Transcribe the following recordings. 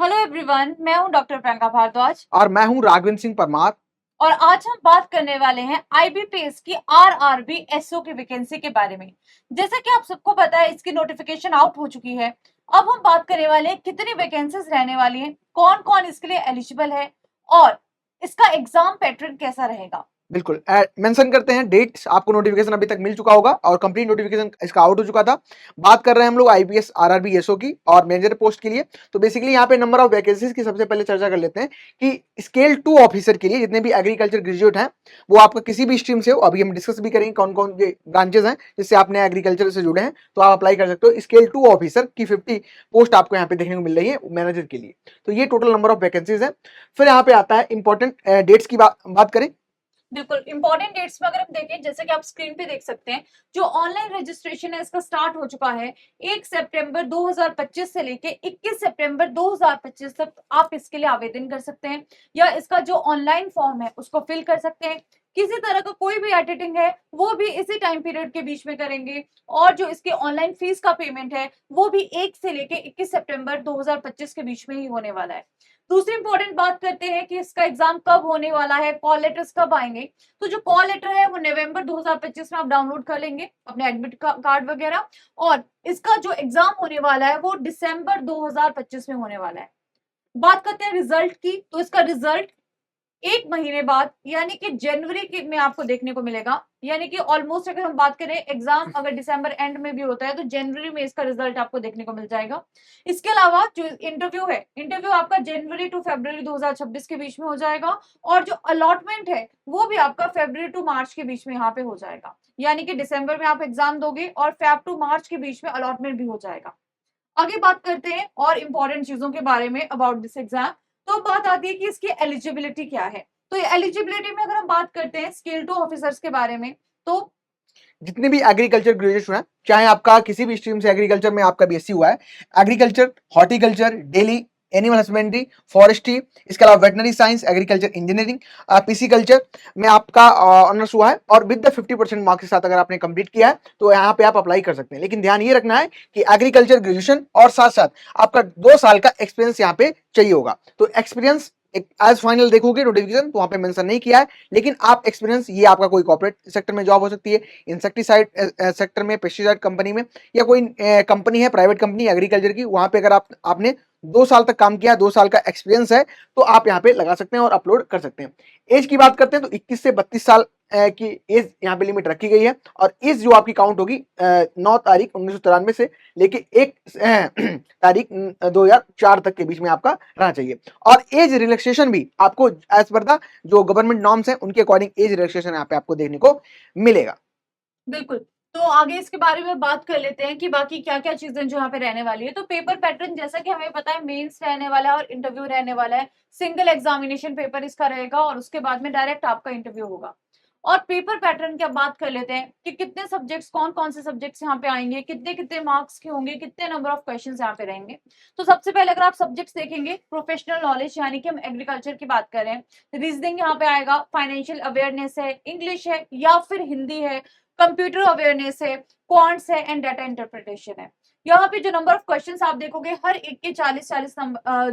Hello everyone, मैं हूं doctor Priyanka Bhardwaj. और मैं हूं राघवेंद्र सिंह परमार। और आज हम बात करने वाले हैं आईबीपीएस की आरआरबी एसओ की वैकेंसी के बारे में। जैसा कि आप सबको पता है, इसकी नोटिफिकेशन आउट हो चुकी है। अब हम बात करने वाले हैं कितनी वैकेंसीज रहने वाली हैं, कौन कौन इसके लिए एलिजिबल है और इसका एग्जाम पैटर्न कैसा रहेगा। बिल्कुल मेंशन करते हैं डेट्स। आपको नोटिफिकेशन अभी तक मिल चुका होगा और कंप्लीट नोटिफिकेशन इसका आउट हो चुका था। बात कर रहे हैं हम लोग आईपीएस आरआरबी एसओ की और मैनेजर पोस्ट के लिए। तो बेसिकली यहाँ पे नंबर ऑफ वैकेंसीज की सबसे पहले चर्चा कर लेते हैं कि स्केल 2 ऑफिसर के लिए जितने भी एग्रीकल्चर ग्रेजुएट हैं, वो आपका किसी भी स्ट्रीम से हो, अभी हम डिस्कस भी करेंगे कौन कौन से ब्रांचेस हैं जिससे आपने एग्रीकल्चर से जुड़े हैं, तो आप अप्लाई कर सकते हो। स्केल 2 ऑफिसर की 50 पोस्ट आपको यहाँ पे देखने को मिल रही है मैनेजर के लिए। तो ये टोटल नंबर ऑफ वैकेंसीज है। फिर यहाँ पे आता है इंपॉर्टेंट डेट्स की बात करें। बिल्कुल इंपॉर्टेंट डेट्स में अगर हम देखें, जैसे कि आप स्क्रीन पे देख सकते हैं, जो ऑनलाइन रजिस्ट्रेशन है इसका स्टार्ट हो चुका है। 1 सितंबर 2025 से लेके 21 सितंबर 2025 तक आप इसके लिए आवेदन कर सकते हैं, या इसका जो ऑनलाइन फॉर्म है उसको फिल कर सकते हैं। किसी तरह का कोई भी एडिटिंग है वो भी इसी टाइम पीरियड के बीच में करेंगे। और जो इसके ऑनलाइन फीस का पेमेंट है वो भी 1 से लेके 21 सितंबर 2025 के बीच में ही होने वाला है। दूसरी इंपॉर्टेंट बात करते हैं कि इसका एग्जाम कब होने वाला है, कॉल लेटर्स कब आएंगे। तो जो कॉल लेटर है वो नवंबर 2025 में आप डाउनलोड कर लेंगे, अपने एडमिट कार्ड वगैरह। और इसका जो एग्जाम होने वाला है वो दिसंबर 2025 में होने वाला है। बात करते हैं रिजल्ट की, तो इसका रिजल्ट 1 महीने बाद यानी कि जनवरी के में आपको देखने को मिलेगा। यानी कि ऑलमोस्ट अगर हम बात करें, एग्जाम अगर दिसंबर एंड में भी होता है तो जनवरी में इसका रिजल्ट आपको देखने को मिल जाएगा। इसके अलावा जो इंटरव्यू है, इंटरव्यू आपका जनवरी टू फरवरी 2026 के बीच में हो जाएगा। और जो अलॉटमेंट है वो भी आपका फरवरी टू मार्च के बीच में यहाँ पे हो जाएगा। यानी कि दिसंबर में आप एग्जाम दोगे और फेब टू मार्च के बीच में अलॉटमेंट भी हो जाएगा। आगे बात करते हैं और इंपॉर्टेंट चीजों के बारे में अबाउट दिस एग्जाम। तो बात आती है कि इसकी एलिजिबिलिटी क्या है। तो ये एलिजिबिलिटी में अगर हम बात करते हैं स्केल 2 ऑफिसर्स के बारे में, तो जितने भी एग्रीकल्चर ग्रेजुएशन है, चाहे आपका किसी भी स्ट्रीम से एग्रीकल्चर में आपका बीएससी हुआ है, agriculture, horticulture, daily animal husbandry, forestry, इसके अलावा veterinary science, agriculture engineering, pisciculture में आपका ऑनर्स हुआ है और विद द 50% मार्क्स के साथ अगर आपने कंप्लीट किया है तो यहाँ पे आप अप्लाई कर सकते हैं। लेकिन ध्यान ये रखना है कि एग्रीकल्चर ग्रेजुएशन और साथ साथ आपका 2 साल का एक्सपीरियंस यहाँ पे चाहिए होगा। तो एक्सपीरियंस एक एज फाइनल देखोगे नोटिफिकेशन तो वहां पे मेंशन नहीं किया है, लेकिन आप एक्सपीरियंस ये आपका कोई कॉर्पोरेट सेक्टर में जॉब हो सकती है, इंसेक्टिसाइड सेक्टर में, पेस्टिसाइड कंपनी में, या कोई कंपनी है प्राइवेट कंपनी एग्रीकल्चर की, वहां पे अगर आपने 2 साल तक काम किया, 2 साल का एक्सपीरियंस है, तो आप यहाँ पे लगा सकते हैं और अपलोड कर सकते हैं। एज की बात करते हैं तो 21 से 32 साल की एज यहाँ पे लिमिट रखी गई है। और एज जो आपकी काउंट होगी 9 तारीख 1993 से लेके 1 तारीख 2004 तक के बीच में आपका रहना चाहिए। और एज रिलैक्सेशन भी आपको एज पर द जो गवर्नमेंट नॉर्म्स हैं उनके अकॉर्डिंग एज रिलैक्सेशन यहाँ पे आपको देखने को मिलेगा। बिल्कुल। तो आगे इसके बारे में बात कर लेते हैं कि बाकी क्या-क्या चीज़ें जो यहाँ पे रहने वाली है। तो पेपर पैटर्न जैसा कि हमें पता है, मेंस रहने वाला है और इंटरव्यू रहने वाला है। सिंगल एग्जामिनेशन पेपर इसका रहेगा और उसके बाद में डायरेक्ट आपका इंटरव्यू होगा। और पेपर पैटर्न की अब बात कर लेते हैं कि कितने सब्जेक्ट्स, कौन-कौन से सब्जेक्ट्स यहाँ पे आएँगे, कितने-कितने मार्क्स के होंगे, कितने नंबर ऑफ क्वेश्चंस यहाँ पे रहेंगे। तो सबसे पहले अगर आप सब्जेक्ट्स देखेंगे, प्रोफेशनल नॉलेज यानी कि हम एग्रीकल्चर की बात कर रहे हैं, रीजनिंग यहाँ पे आएगा, फाइनेंशियल अवेयरनेस है, इंग्लिश है या फिर हिंदी है, कंप्यूटर अवेयरनेस है, क्वांट्स है एंड डाटा इंटरप्रिटेशन है। यहाँ पे जो नंबर ऑफ क्वेश्चंस आप देखोगे, हर एक के 40-40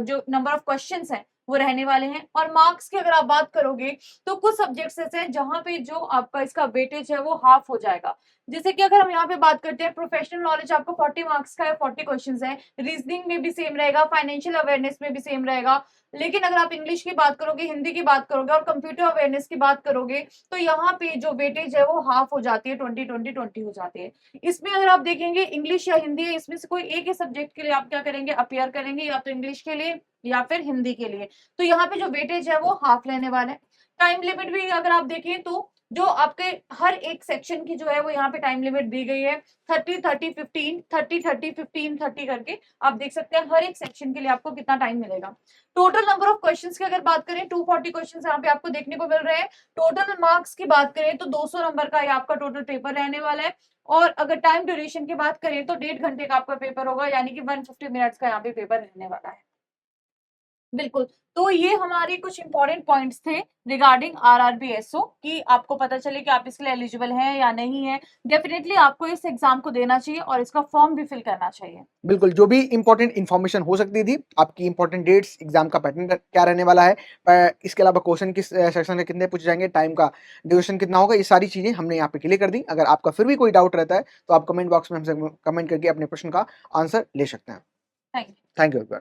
जो नंबर ऑफ क्वेश्चंस हैं वो रहने वाले हैं। और मार्क्स की अगर आप बात करोगे तो कुछ सब्जेक्ट्स ऐसे हैं जहाँ पे जो आपका इसका वेटेज है वो हाफ हो जाएगा। जैसे कि अगर हम यहाँ पे बात करते हैं, प्रोफेशनल नॉलेज आपको 40 मार्क्स का है, 40 क्वेश्चंस है। रीजनिंग में भी सेम रहेगा, फाइनेंशियल अवेयरनेस में भी सेम रहेगा। लेकिन अगर आप इंग्लिश की बात करोगे, हिंदी की बात करोगे और कंप्यूटर अवेयरनेस की बात करोगे, तो यहाँ पे जो वेटेज है वो हाफ हो जाती है, 20-20-20 हो जाती है। इसमें अगर आप देखेंगे, इंग्लिश या हिंदी है, इसमें से कोई एक ही सब्जेक्ट के लिए आप क्या करेंगे, अपियर करेंगे, या तो इंग्लिश के लिए या फिर हिंदी के लिए। तो यहाँ पे जो वेटेज है वो हाफ रहने वाला है। टाइम लिमिट भी अगर आप देखें तो जो आपके हर एक सेक्शन की जो है वो यहाँ पे टाइम लिमिट दी गई है, 30-30-15, 30-30-15-30 करके। आप देख सकते हैं हर एक सेक्शन के लिए आपको कितना टाइम मिलेगा। टोटल नंबर ऑफ क्वेश्चंस की अगर बात करें, 240 क्वेश्चंस यहाँ पे आपको देखने को मिल रहे हैं। टोटल मार्क्स की बात करें तो 200 नंबर का ये आपका टोटल पेपर रहने वाला है। और अगर टाइम ड्यूरेशन की बात करें तो 1.5 घंटे का आपका पेपर होगा, यानी कि 150 मिनट्स का यहाँ पे पेपर रहने वाला है। बिल्कुल। तो ये हमारे कुछ इंपॉर्टेंट पॉइंट्स थे रिगार्डिंग आरआरबीएसओ कि आपको पता चले कि आप इसके लिए एलिजिबल हैं या नहीं है। डेफिनेटली आपको इस एग्जाम को देना चाहिए और इसका फॉर्म भी फिल करना चाहिए। बिल्कुल, जो भी इंपॉर्टेंट इन्फॉर्मेशन हो सकती थी, आपकी इंपॉर्टेंट डेट्स, एग्जाम का पैटर्न क्या रहने वाला है, इसके अलावा क्वेश्चन किस सेक्शन में कितने पूछे जाएंगे, टाइम का ड्यूरेशन कितना होगा, ये सारी चीजें हमने यहाँ पे क्लियर कर दी। अगर आपका फिर भी कोई डाउट रहता है तो आप कमेंट बॉक्स में हमसे कमेंट करके अपने प्रश्न का आंसर ले सकते हैं। Thank you. Thank you everyone.